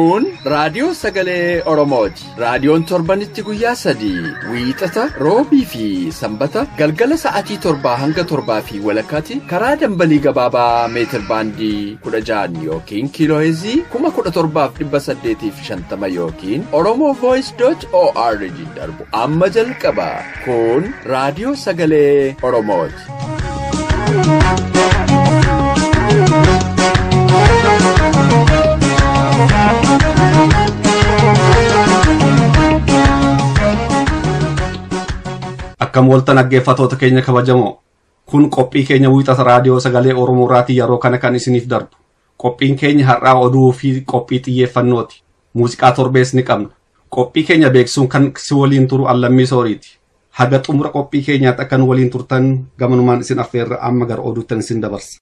Kun raadiyoo sagalee Oromooti. Raadiyoon torbanitti guyyaa 3 wiixata roobii fi sanbata galgala sa'aatii 7 hanga 7 fi walakkaatti karaa dambalii gabaabaa meetir baandii 16 yookiin kiilooheezii 17,850 yookiin oromovoice.org darbu amma jalqaba. Kun raadiyoo sagalee Oromooti. Akkam waltan dhaggeeffatoota keenya kabajamoo. Kun qophii keenya wiixata raadiyoo sagalee Oromoo irraatii yeroo kana kan isiniif darbu. Qophiin keenya har'aa oduu fi qophii xiyyeeffannooti. Muuziqaa torbees ni qabna. Qophii keenya beeksisuun kan si waliin turu Allammii Sooriiti. Haga xumura qophii keenyaatti akka nu waliin turtan gamanumaan isin affeerra amma gara oduuttan isin dabarsa.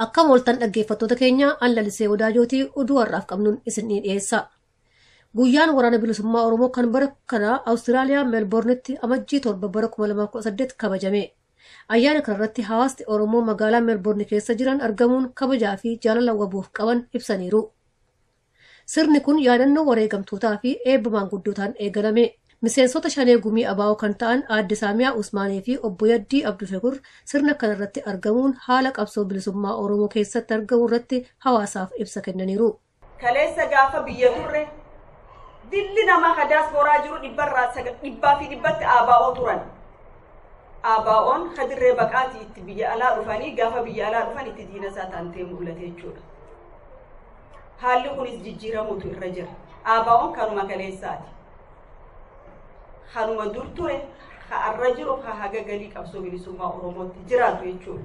Akkam waltan dhaggeeffattoota keenya an lalisee wadaajootii oduu har'aaf qabnuun isin dhiyeessa. Guyyaan waraana bilisummaa Oromoo kan bara kana Awustiraaliyaa Meelboornitti amajjii 7 bara 2018 kabajame. Ayyaana kanarratti hawaasni Oromoo magaalaa Meelboorni keessa jiran argamuun kabajaa fi jaalala wabuuf qaban ibsaniiru. Sirni kun yaadannoo wareegamtootaa fi eebba maanguddootaan eegalame. Miseensota shanee gumii abaa'oo kan ta'an Aadde Saamiyaa Usmaanii fi obbo Yaddii Abdushakur sirna kanarratti argamuun haala qabsoo bilisummaa Oromoo keessatti argamu irratti hawaasaaf ibsa kennaniiru. Kaleessa gaafa biyya turre dilli namaa kadaas boraa jiru dhibbaa fi dhibbatti abaa'oo turan. Abaa'oon hadirree baqaatii itti biyya alaa dhufanii gaafa biyya alaa dhufan itti diina isaa taantee mul'ate jechuudha. Haalli kunis jijjiiramuutu irra jira. Abaa'oon kanuma kaleessaati. Kanuma dur ture har'a jiru haga galii qabsoo bilisummaa Oromootti jiraatu jechuudha.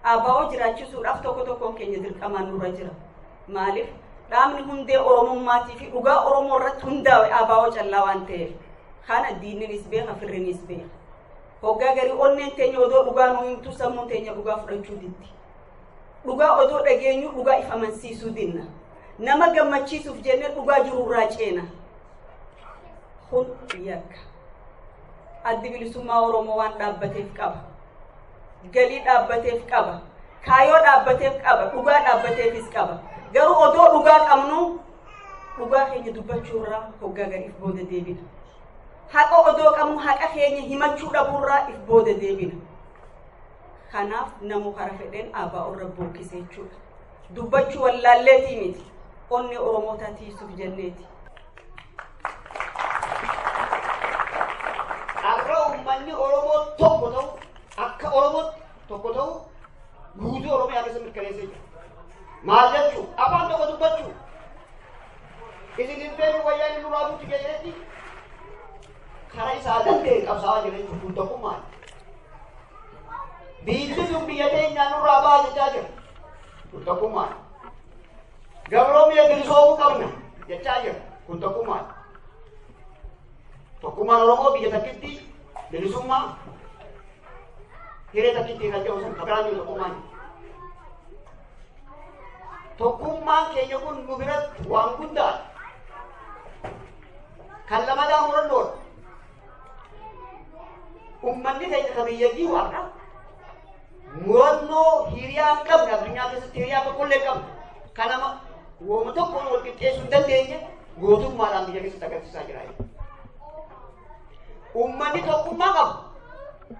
Abaa'oo jiraachisuudhaaf tokkoon keenya dirqamaan nurra jira. Maaliif dhaabni hundee Oromummaatii fi dhugaa Oromoo irratti hundaa'e abaa'oo callaa waan ta'eef kana diinnis beeka firrinis beeka. Hoggaa garii onneen teenya odoo dhugaa nuu himtu sammuun teenya dhugaa fudhachuu diddi. Dhugaa odoo dhageenyu dhugaa if amansiisuu dinna. Nama gammachiisuuf jennee dhugaa jirurraa ceena. Kun yakka. Addi bilisummaa Oromoo waan dhaabbateef qaba. Galii dhaabbateef qaba. Kaayoo dhaabbateef qaba. Dhugaa dhaabbateefis qaba. Garuu odoo dhugaa qabnu dhugaa keenya dubbachuurraa hoggaa gariif booda deebina. Haqa odoo qabnu haqa keenya himachuu dhabuurraa if booda deebina. Kanaaf namu kara fedheen abaa'oo irra bookisee jechuudha. Dubbachuu wallaalleetii miti. Onni Oromootaa tiisuuf jenneeti. Uummanni Oromoo tokko ta'u akka Oromootti tokko ta'u guutuu Oromiyaa keessa mirkaneessee jira. Maal jechuun afaan tokko dubbachuu isin hin beeknu wayyaa inni nuraatuutti keessatti karaa isaa danda'e qabsaa'aa jira jechuun kun tokkummaadha. Biyyi sun biyya teenyaa nurraa ba'a jechaa jira kun tokkummaadha. Gabroomiyaa bilisoomuu qabna jechaa jira kun tokkummaadha. Tokkummaan Oromoo biyya takkitti bilisummaa hiree takkitti kan jedhu sun kabiraan jiru tokkummaan. Tokkummaan keenya kun nu biratti waan guddaadha. Kan lamadhaa murannoodha. Uummanni keenya kabiyyattii waaqaa murannoo hiriyaa hin qabne addunyaa keessatti hiriyaa tokkollee hin qabne. Kanama wooma tokkoon wal qixxeessuu hin dandeenye gootummaadhaan biyya keessatti agarsiisaa jira. Uummanni tokkummaa qabu.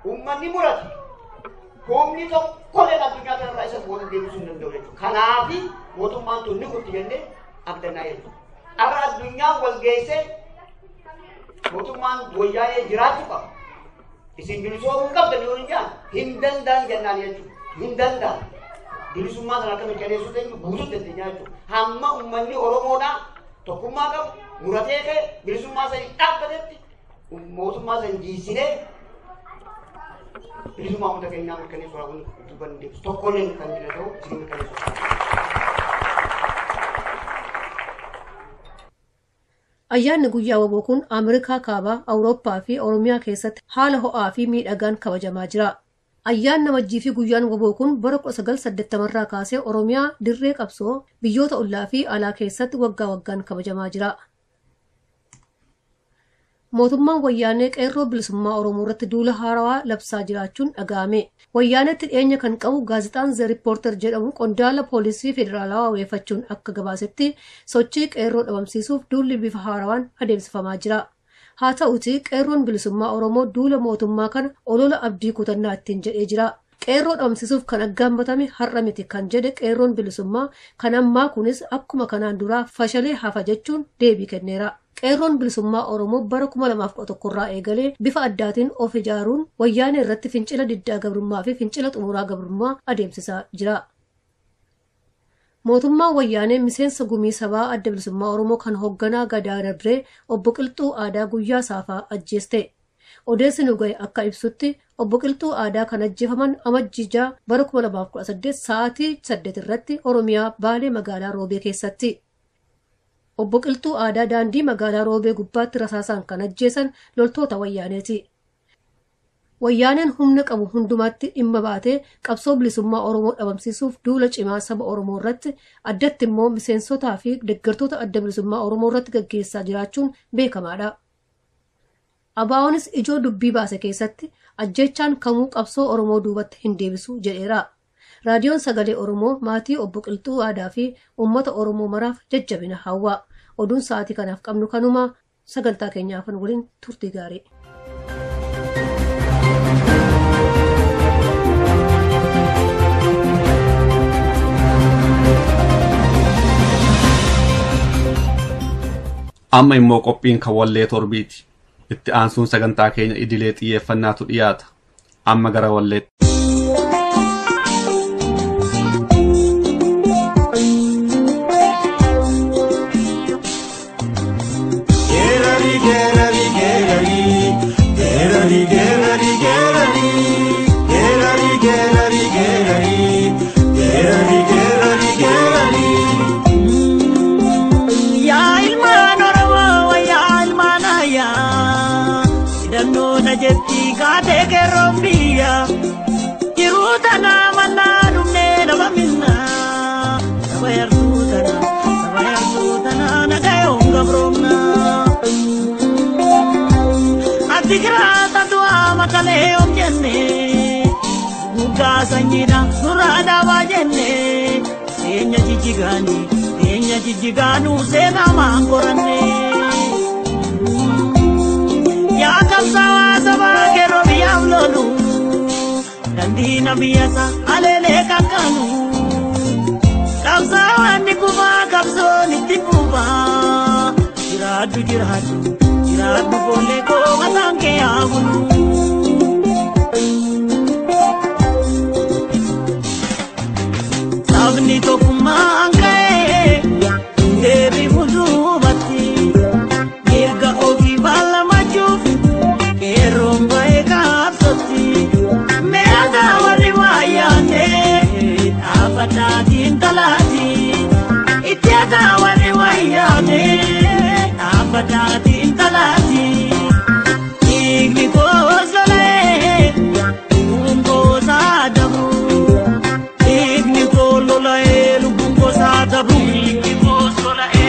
Uummanni murate. Humni tokkolleen addunyaa kanarraa isa booda deebisuu hin danda'u jechuudha. Kanaafi mootummaan tun ni kutti jennee abdannaa jechuudha. Akka addunyaan wal geessee mootummaan wayyaa'ee jiraachuu qaba. Isin bilisoomuu qabdan yoo hin jaan hin danda'an jennaan jechuudha. Hin danda'an. Bilisummaa sana akka mirkaneessuu ta'e guutuu dandeenya jechuudha. Hamma uummanni Oromoodhaa tokkummaa qabu muratee ka'e bilisummaa sana dhaabbatetti mootummaa san jiisinee bilisummaa uummata keenyaa mirkaneessuu raawwannu dubbanni deebisu tokkolleen kan jira ta'u isin mirkaneessuu. Ayyaanni guyyaa waboo kun Ameerikaa kaabaa, Awurooppaa fi Oromiyaa keessatti haala ho'aa fi miidhagaan kabajamaa jira. Ayyaanni amajjii fi guyyaan waboo kun bara 1980 irraa kaasee Oromiyaa dirree qabsoo biyyoota ollaa fi alaa keessatti waggaa waggaan kabajamaa jira. mootummaan wayyaanee qeerroo bilisummaa Oromoo irratti duula haarawaa labsaa jiraachuun dhaga'ame. Wayyaanetti dhiyeenya kan qabu gaazexaan The Reporter jedhamu qondaala poolisii federaalawaa weeffachuun akka gabaasetti sochii qeerroo dhabamsiisuuf duulli bifa haarawaan adeemsifamaa jira. Haa ta'uti qeerroon bilisummaa Oromoo duula mootummaa kana olola abdii kutannaa ittiin jedhee jira. Qeerroo dhabamsiisuuf kan aggaammatame har'a miti kan jedhe qeerroon bilisummaa kan ammaa kunis akkuma kanaan duraa fashalee hafa jechuun deebii kenneera. Qeerroon bilisummaa Oromoo bara 2011 irraa eegalee bifa addaatiin of ijaaruun wayyaanee irratti fincila diddaa gabrummaa fi fincila xumuraa gabrummaa adeemsisaa jira. Mootummaan wayyaanee miseensa gumii sabaa adda bilisummaa Oromoo kan hoogganaa Gadaa Dabree obbo Qilxuu Aadaa guyyaa saafaa ajjeeste. Odeessi nu ga'e akka ibsutti obbo Qilxuu Aadaa kan ajjeefaman amajjii 6 bara 2018 sa'aatii 8 irratti Oromiyaa Baalee magaalaa Roobee keessatti. Obbo Qilxuu Aadaa daandii magaalaa Roobee gubbaatti rasaasaan kan ajjeesan loltoota wayyaaneeti. Wayyaaneen humna qabu hundumaatti dhimma baatee qabsoo bilisummaa Oromoo dhabamsiisuuf duula cimaa saba Oromoo irratti addatti immoo miseensotaa fi deeggartoota adda bilisummaa Oromoo irratti gaggeessaa jiraachuun beekamaadha. Abaa'oonis ijoo dubbii baase keessatti ajjechaan kamuu qabsoo Oromoo duubatti hin deebisu jedheera. Raadiyoon Sagalee Oromoo maatii obbo Qilxuu Aadaa fi uummata Oromoo maraaf jajjabina hawwa. Oduun sa'aatii kanaaf qabnu kanuma sagantaa keenyaafan waliin turtii gaarii. Amma immoo qophiin kan wallee torbiiti. Itti aansuun sagantaa keenya idilee xiyyeeffannaatu dhiyaata. Amma gara walleetti. Tigrata tua makale om jenne buka sanyida surada wajenne enya jijiganu sena mangorane ya kamsawa saba kero biamlolu dandina biasa alele kakanu kamsawa nikuma kapso nitipuba jiradu Jiradu boleh ko matangke abunu Sabni to kumangke Devi mudu bati Irga ogi bala maju Keromba eka absoti Meada wali wayane Abada dintalati Itiada wali wayane Abada dintalati Igni kozole Lumbo sadabu Igni kololae Lumbo sadabu Igni kozolae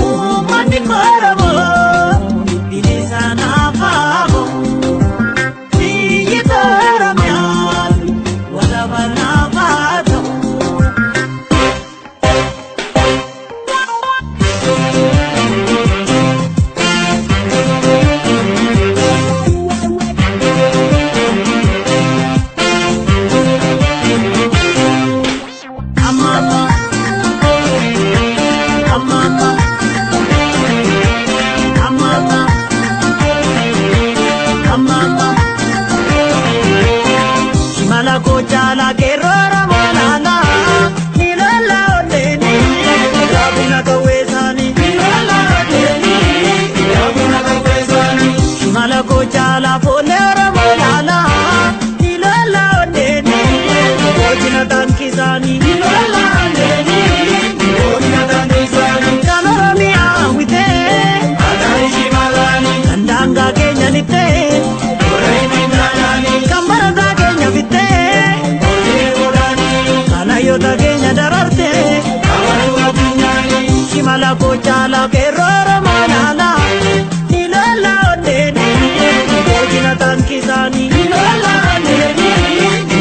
Umani marabo Bilisana fabo Siyitara mial Wadabana fado Chala kerora manala nila Gotina tankisani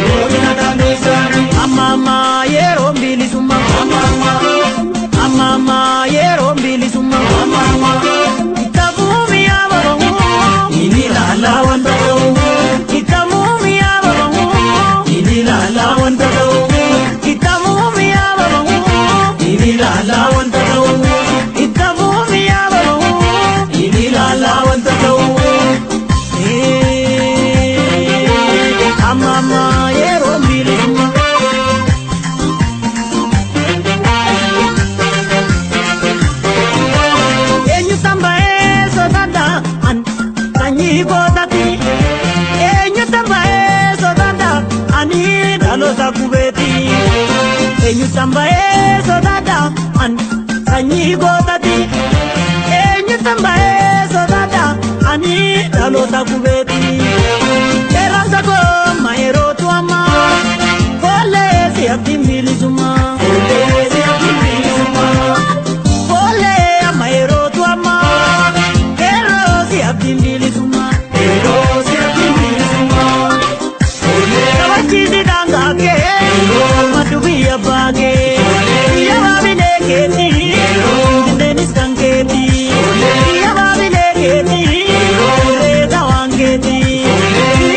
Gotina tankisani Amama yero mbili suma Amama yero mbili suma Itamumi ya babangu Inilala wandao Itamumi ya babangu Inilala wandao Itamumi ya babangu Inilala wandao Itamumi ya babangu Inilala wandao Amama yero mbili suma Enyu tambae sodada an tanyi godati Enyu tambae sodada ani daloza kubeti Enyu tambae sodada an tanyi godati Enyu tambae sodada ani daloza kubeti Eranza go maero tuama Kole siati milisuma Kole siati milisuma Kole maero tuama Kero siati milisuma Kero siati milisuma Kole kawachizi dangake Madubi abage Yababine keti Denis kanketi Yababine keti Reda wangeti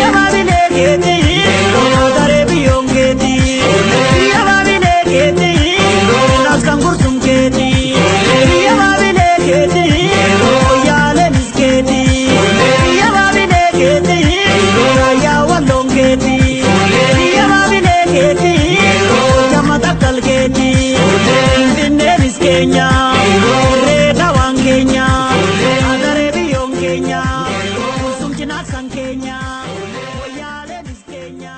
Yababine keti Darebi yongeti Yababine keti Naskangur sumketi Yababine keti Oyale misketi Yababine keti Yawalongeti Yababine keti Jamatakal keti Bindenis Kenya Reda wangenya Darebi yongenya Sumchinaksan Kenya Oyale miskenya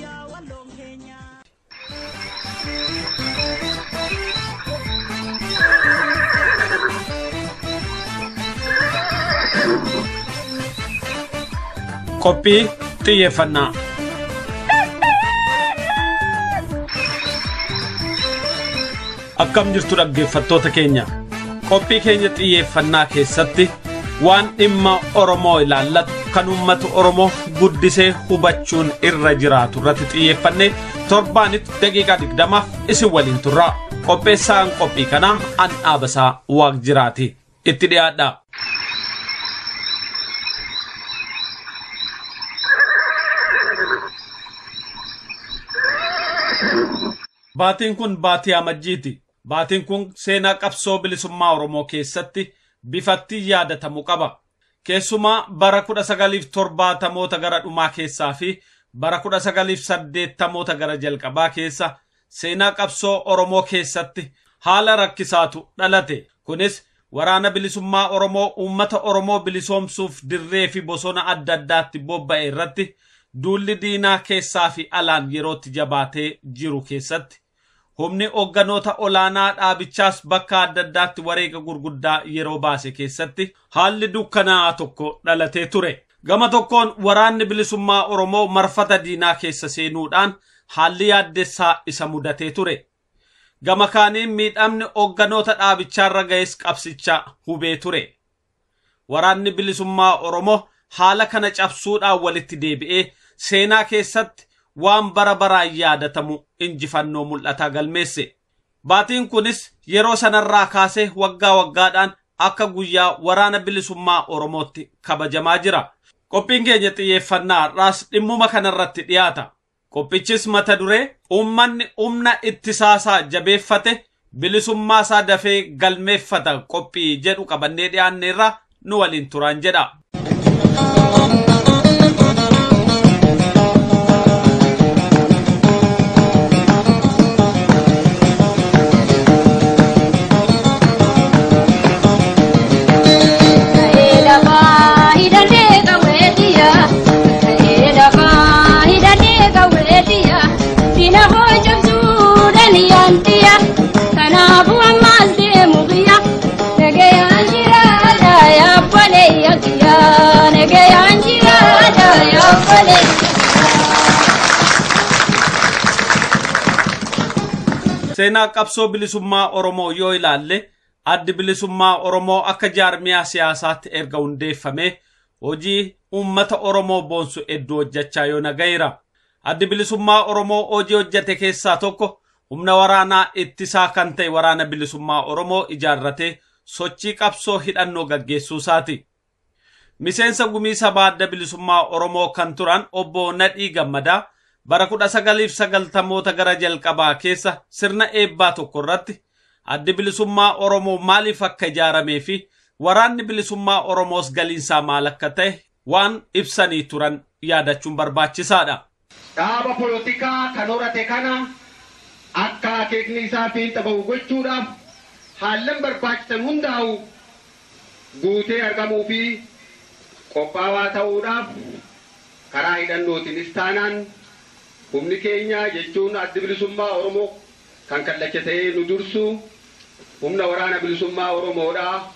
Yawalongenya Qophii xiyyeeffannaa. Akkam jirtu dhaggeeffattoota keenya. Qophii keenya xiyyeeffannaa keessatti waan dhimma Oromoo ilaallatu kan uummata Oromoo guddisee hubachuun irra jiraatu irratti xiyyeeffannee torbaanitti daqiiqaa 20 isin waliin turra. Qopheessaan qophii kanaa an Dhaabasaa Waaqjiraati. Itti dhiyaadhaa. Baatiin kun baatii amajjiiti. Baatiin kun seenaa qabsoo bilisummaa Oromoo keessatti bifatti yaadatamu qaba. Keessumaa bara 1970 gara dhumaa keessaa fi bara 1980 gara jalqabaa keessa seenaa qabsoo Oromoo keessatti haala rakkisaatu dhalate. Kunis waraana bilisummaa Oromoo uummata Oromoo bilisoomsuuf dirree fi bosona adda addaatti bobba'e irratti duulli diinaa keessaa fi alaan yerootti jabaatee jiru keessatti humni hogganoota olaanaa dhaabichaas bakka adda addaatti wareega gurguddaa yeroo baase keessatti haalli dukkanaa tokko dhalatee ture. Gama tokkoon waraanni bilisummaa Oromoo marfata diinaa keessa seenuudhaan haalli yaaddessaa isa mudatee ture. Gama kaaniin miidhamni hogganoota dhaabichaarra ga'es qabsicha hubee ture. Waraanni bilisummaa Oromoo haala kana cabsuudhaan walitti deebi'ee seenaa keessatti waan bara baraan yaadatamu injifannoo mul'ataa galmeesse. Baatiin kunis yeroo sanarraa kaasee waggaa waggaadhaan akka guyyaa waraana bilisummaa Oromootti kabajamaa jira. Qophiin keenya xiyyeeffannaa har'aas dhimmuma kanarratti dhiyaata. Qophichis mata duree uummanni humna ittisaasaa jabeeffate bilisummaasaa dafee galmeeffata qophii jedhu qabannee dhiyaanneerra nu waliin turaan jedha. Seenaa qabsoo bilisummaa Oromoo yoo ilaalle addi bilisummaa Oromoo akka jaarmiyaa siyaasaatti erga hundeeffame hojii ummata Oromoo boonsu hedduu hojjechaa yoo nagayira. Addi bilisummaa Oromoo hojii hojjete keessaa tokko humna waraanaa ittisaa kan ta'e waraana bilisummaa Oromoo ijaarratee sochii qabsoo hidhannoo gaggeessuu isaati. Miseensa gumii sabaa adda bilisummaa Oromoo kan turan obbo Nadhii Gammadaa bara 1990 gara jalqabaa keessa sirna eebbaa tokko irratti addi bilisummaa Oromoo maaliif akka ijaaramee fi waraanni bilisummaa Oromoos galiinsaa maal akka ta'e waan ibsanii turan yaadachuun barbaachisaadha. Dhaaba polotikaa kan horate kana akka akeekni isaa fiixa bahu gochuudhaaf haallan barbaachisan hundaa'u guutee argamuu fi qophaawaa ta'uudhaaf karaa hidhannootiinis taanaan humni keenya jechuun addi bilisummaa Oromoo kan kallacha ta'ee nu dursu humna waraana bilisummaa Oromoodhaa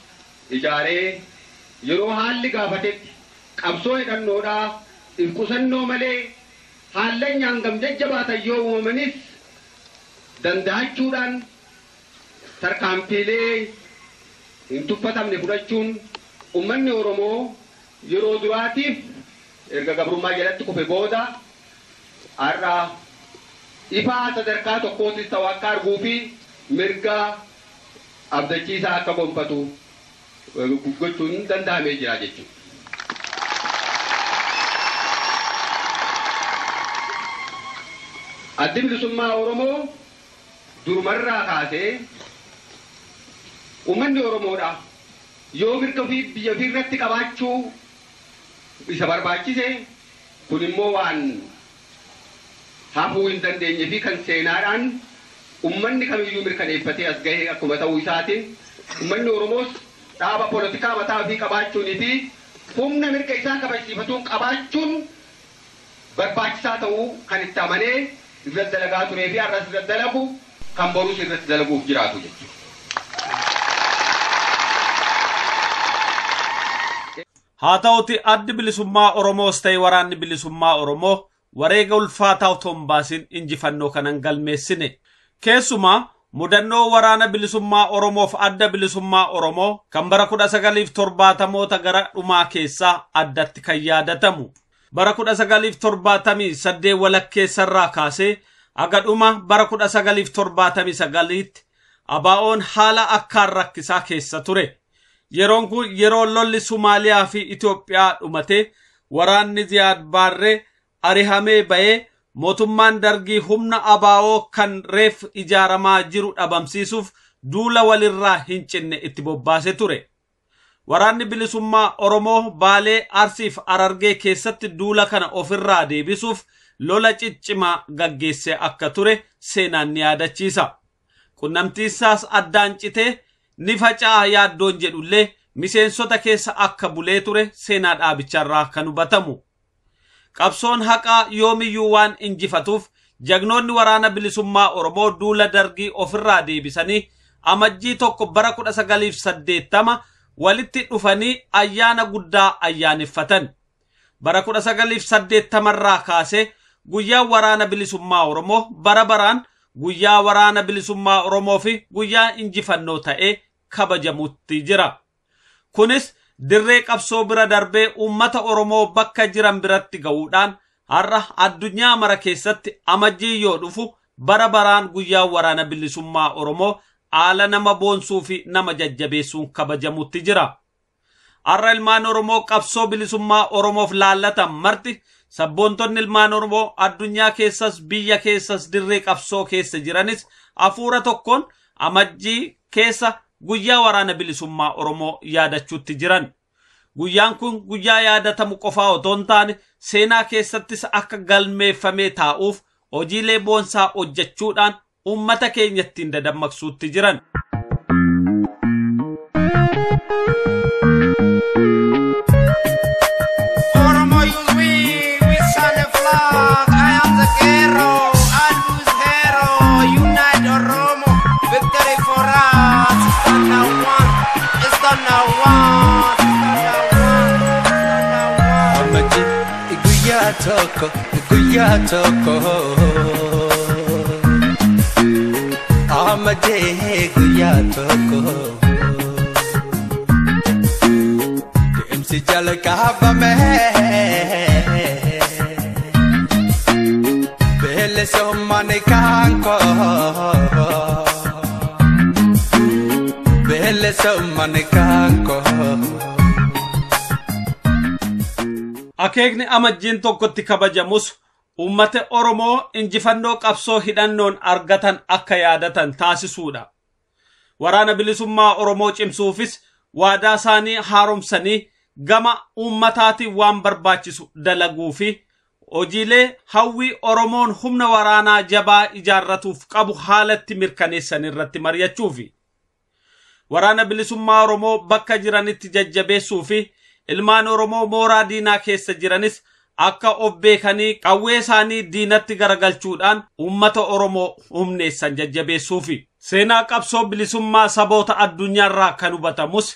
ijaaree yeroo haalli gaafatetti qabsoo hidhannoodhaa qusannoo malee haallan hangam jajjabaatan yoo uumamanis danda'achuudhaan tarkaanfiilee hin tuffatamne fudhachuun ummanni Oromoo yeroo duraatiif erga gabrummaa jalatti kufe booda har'a ifaa sadarkaa tokkootis ta'u akka arguu fi mirga abdachiisaa akka gonfatu gochuun danda'amee jira jechuudha. Addi bilisummaa Oromoo durumarraa kaasee ummanni Oromoodha yoo mirga ofii biyya ofii irratti qabaachuu isa barbaachise kun immoo waan hafuu hin dandeenye fi kan seenaadhaan ummanni kamiyyuu mirkaneeffatee as gahee akkuma ta'uu isaatiin ummanni Oromoos dhaaba polotikaa mataa ofii qabaachuunii fi humna mirga isaa kabachiifatuun qabaachuun barbaachisaa ta'uu kan itti amanee irratti dalagaa turee fi har'as irratti dalagu kan boruus irratti dalaguuf jiraatu jechuudha. Haa ta'uti addi bilisummaa Oromoos ta'e waraanni bilisummaa Oromoo wareega ulfaataa otoo hin baasin injifannoo kanan galmeessine. Keessumaa mudannoo waraana bilisummaa Oromoof adda bilisummaa Oromoo kan bara 1970 gara dhumaa keessaa addatti kan yaadatamu. Bara 1978 walakkeessarraa kaasee aga dhuma bara 1979tti ABO'n haala akkaan rakkisaa keessa ture. Yeroon kun yeroo lolli Somaaliyaa fi Itoophiyaa dhumate waraanni Ziyaad Barree arihamee ba'ee mootummaan Dargii humna ABO kan reef ijaaramaa jiru dhabamsiisuuf duula walirraa hin cinne itti bobbaase ture. Waraanni bilisummaa Oromoo Baalee Arsiif Arargee keessatti duula kana ofirraa deebisuuf lola ciccimaa gaggeesse akka ture seenaan ni yaadachiisa. Qunnamtiinsaas addaan citee ni faca'aa yaaddoon jedhullee miseensota keessa akka bulee ture seenaa dhaabicharraa kan hubatamu. Qabsoon haqaa yoomiyyuu waan injifatuuf jagnoonni waraana bilisummaa Oromoo duula Dargii ofirraa deebisanii amajjii tokko bara 1980 walitti dhufanii ayyaana guddaa ayyaaneffatan. Bara 1980 irraa kaasee guyyaan waraana bilisummaa Oromoo bara baraan guyyaa waraana bilisummaa Oromoo fi guyyaa injifannoo ta'ee kabajamutti jira. Kunis dirree qabsoo bira darbee uummata Oromoo bakka jiran biratti ga'uudhaan har'a addunyaa mara keessatti amajjii yoo dhufu bara baraan guyyaa waraana bilisummaa Oromoo haala nama boonsuu fi nama jajjabeessuun kabajamutti jira. Har'a ilmaan Oromoo qabsoo bilisummaa Oromoof laallatan marti sabboontonni ilmaan Oromoo addunyaa keessas biyya keessas dirree qabsoo keessa jiranis hafuura tokkoon amajjii keessa guyyaa waraana bilisummaa Oromoo yaadachuutti jiran. Guyyaan kun guyyaa yaadatamu qofaa otoo hin taane seenaa keessattis akka galmeeffamee taa'uuf hojiilee boonsaa hojjechuudhaan uummata keenya ittiin dadammaqsuutti jiran. Guyyaa tokko Amadee guyyaa tokko deemsi jalqabame Bilisummaani kanko bilisummaani kanko. Akeekni amajjiin tokkotti kabajamus ummata Oromoo injifannoo qabsoo hidhannoon argatan akka yaadatan taasisuudha. Waraana bilisummaa Oromoo cimsuufis waadaa isaanii haaromsanii gama ummataatiin waan barbaachisu dalaguu fi hojiilee hawwii Oromoon humna waraanaa jabaa ijaarratuuf qabu haalatti mirkaneessan irratti mari'achuufi. Waraana bilisummaa Oromoo bakka jiranitti jajjabeessuu fi ilmaan Oromoo mooraa diinaa keessa jiranis akka of beekanii qawwee isaanii diinatti garagalchuudhaan ummata Oromoo humneessan jajjabeessuufi. Seenaa qabsoo bilisummaa saboota addunyaarraa kan hubatamus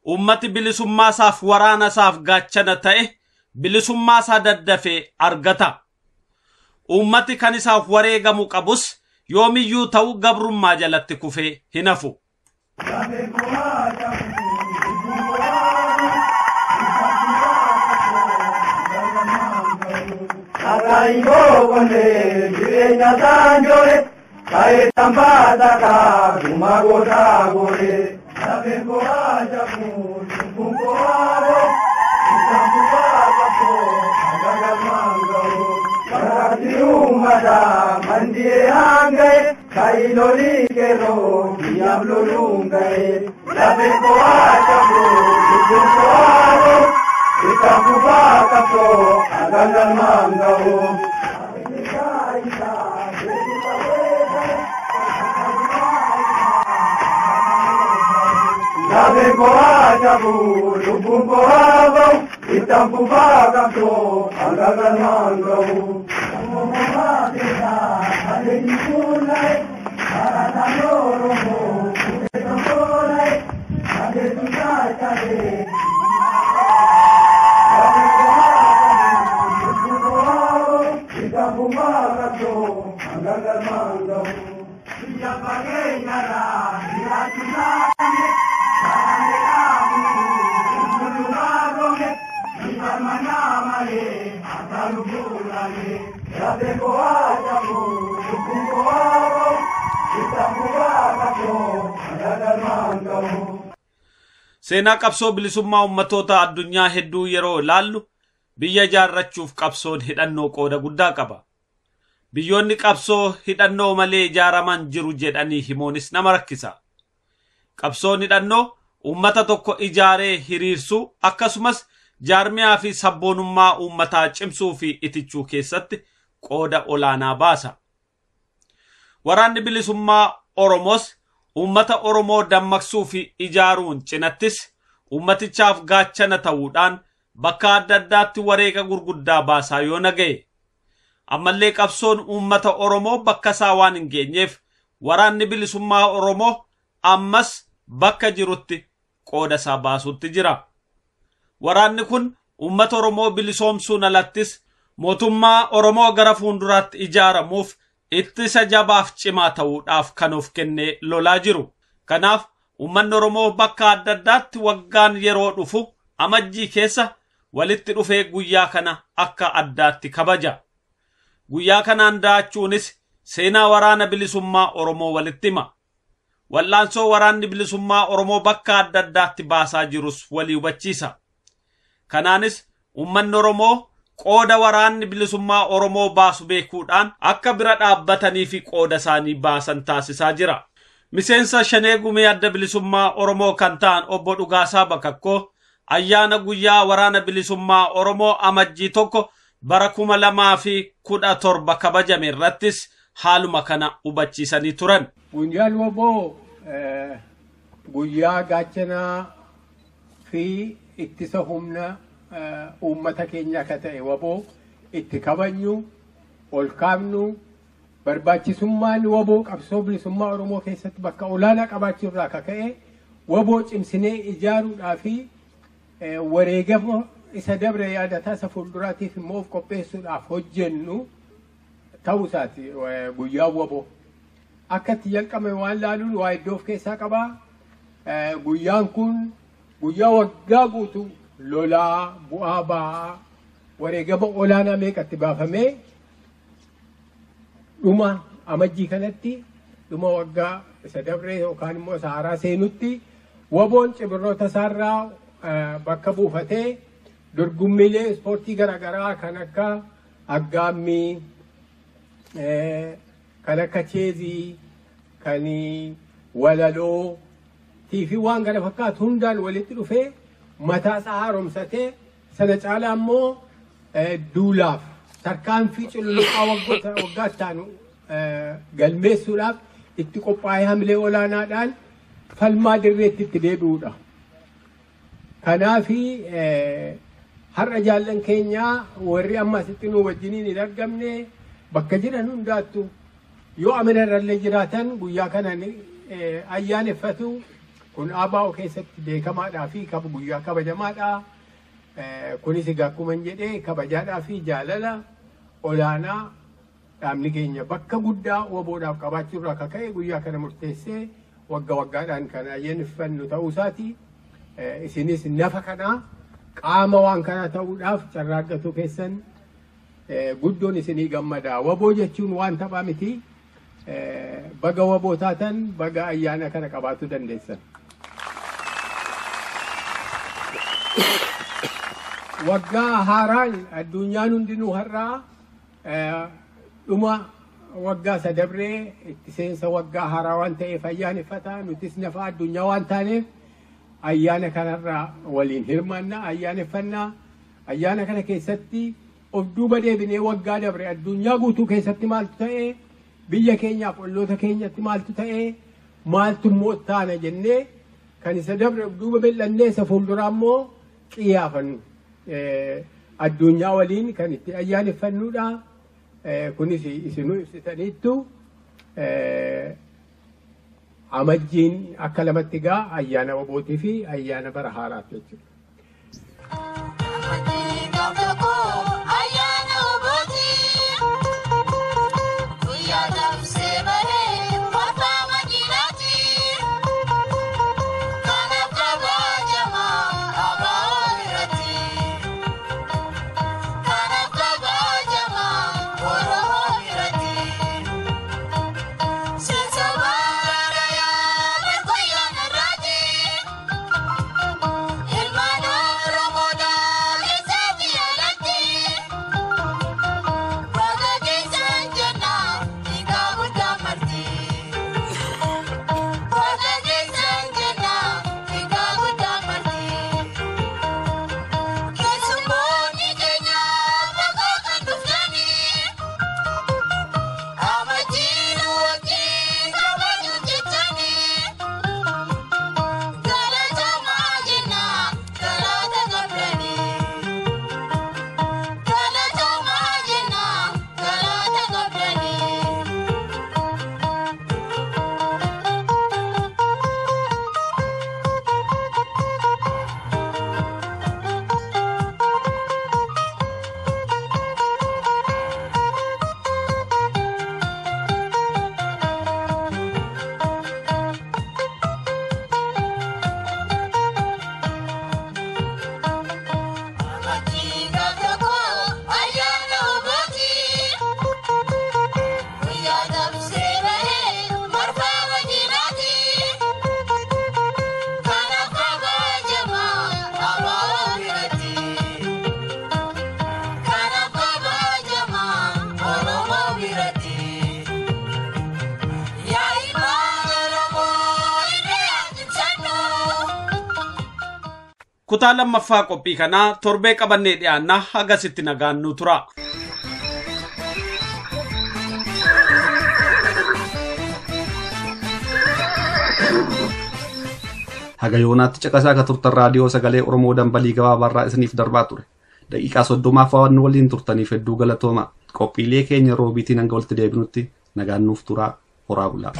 ummati bilisummaa isaaf waraana isaaf gaachana ta'e bilisummaa isaa daddafee argata. Ummati kan isaaf wareegamu qabus yoomiyyuu ta'u gabrummaa jalatti kufee hin hafu. Akaibo konde jirenya sanjore kae tambada ka gumagoda gore abengo ajabu kumbo aro kumbo aro agamango paratiumada mandie hangai kai loli kero diablo lungai abengo ajabu kumbo aro itakuba kapo agangan mangau Nabe koa jabu lubu koa bau itakuba kapo agangan mangau Mama desa ade disulai arata lorobo etakolai ade tukai kade Seenaa qabsoo bilisummaa ummatoota addunyaa hedduu yeroo ilaallu biyya ijaarrachuuf qabsoon hidhannoo qooda guddaa qaba. Biyyoonni qabsoo hidhannoo malee ijaaraman jiru jedhanii himuunis nama rakkisa. Qabsoon hidhannoo ummata tokko ijaaree hiriirsuu akkasumas jaarmiyaa fi sabboonummaa ummataa cimsuu fi itichuu keessatti qooda olaanaa baasa. Waraanni bilisummaa Oromoos ummata Oromoo dammaqsuu fi ijaaruun cinattis ummatichaaf gaachana ta'uudhaan bakka adda addaatti wareega gurguddaa baasaa yoo naga'e. Ammallee qabsoon ummata Oromoo bakka isaa waan hin geenyeef waraanni bilisummaa Oromoo ammas bakka jirutti qooda isaa baasuutti jira. Waraanni kun ummata Oromoo bilisoomsuun alattis mootummaa Oromoo gara fuulduraatti ijaaramuuf ittisa jabaaf cimaa ta'uudhaaf kan of kennee lolaa jiru. Kanaaf ummanni Oromoo bakka adda addaatti waggaan yeroo dhufu amajjii keessa walitti dhufee guyyaa kana akka addaatti kabaja. Guyyaa kanaan da'achuunis seenaa waraana bilisummaa Oromoo walitti hima. Wallaansoo waraanni bilisummaa Oromoo bakka adda addaatti baasaa jirus walii hubachiisa. Kanaanis ummanni Oromoo qooda waraanni bilisummaa Oromoo baasu beekuudhaan akka bira dhaabbatanii fi qooda isaanii baasan taasisaa jira. Miseensa Shanee Gumee Adda Bilisummaa Oromoo kan ta'an obbo Dhugaasaa Bakakkoo ayyaana guyyaa waraana bilisummaa Oromoo amajjii tokko bara 2017 kabajame irrattis haaluma kana hubachiisanii turan. Guyyaan waboo guyyaa gaachanaa fi ittisa humna uummata keenya akka ta'e waboo itti kabajnu ol kaafnu barbaachisummaan waboo qabsoo bilisummaa Oromoo keessatti bakka olaanaa qabaachuu irraa akka ka'e waboo cimsinee ijaaruudhaa fi wareegama isa dabre yaadataa isa fuulduraatiif immoo of qopheessuudhaaf hojjennu ta'uu isaati guyyaa waboo. Akkatti jalqabame waan laaluun waa iddoo of keessaa qabaa. Guyyaan kun guyyaa waggaa guutuu lolaa bu'aa ba'aa wareegama olaanaa meeqatti baafamee dhuma amajjii kanatti dhuma waggaa isa dabree yookaan immoo saaraa seenutti waboon cibirroota isaarraa bakka buufatee dorgommiilee ispoortii garaagaraa kan akka aggaammii kan akka cheezii kan walaloo fi waan kana fakkaatu hundaan walitti dhufee mataa isaa haaromsatee sana caalaa immoo duulaaf tarkaanfii cululuqaa waggaa taanu galmeessuudhaaf itti qophaa'ee hamilee olaanaadhaan falmaa dirreetti itti deebi'uudha. Kanaafi har'a jaallan keenyaa warri amma asitti nu wajjiniin hin argamne bakka jiran hundaattu yoo amina irrallee jiraatan guyyaa kanan ayyaaneffatu kun ABO keessatti beekamaadhaa fi guyyaa kabajamaadha. Kunis egaa akkuma jedhee kabajaadhaa fi jaalala olaanaa dhaabni keenya bakka guddaa waboodhaaf qabaachuurraa akka ka'e guyyaa kana murteessee waggaadhaan kan ayyaaneffannu ta'uu isaati. Isinis nafa kanaa qaama waan kana ta'uudhaaf carraaqqatu keessan guddoon isinii gammada. Waboo jechuun waan taphaa miti. Baga waboo taatan baga ayyaana kana qabaatu dandeessan. Waggaa haaraan addunyaan hundinuu har'aa dhuma waggaa isa dabree itti seensa waggaa haaraa waan ta'eef ayyaaneffata. Nutis nafa addunyaa waan taaneef ayyaana kanarraa waliin hirmaannaa ayyaaneffannaa. Ayyaana kana keessatti of duuba deebinee waggaa dabre addunyaa guutuu keessatti maaltu ta'ee biyya keenyaaf olloota keenyatti maaltu ta'ee maaltu immoo taana jennee kan isa dabre of duuba bil'annee isa fuulduraa immoo xiyyeeffannu. Addunyaa waliin kan itti ayyaaneffannuudha. Kunis isinuu ibsitaniittu amajjiin akka lamatti gaa ayyaana wabootii fi ayyaana bara haaraatti jechuudha. Kutaa lammaffaa qophii kanaa torbee qabannee dhiyaannaa hagasitti nagaannu tura. Haga yoonaatti caqasaa akka turtan raadiyoo sagalee Oromoo dambalii gabaabaarraa isiniif darbaa ture. Daqiiqaa 30 waan waliin turtaniif hedduu galatooma. Qophiilee keenya roobiitiin hanga walitti deebinutti nagaannuuf turaa horaa bulaa.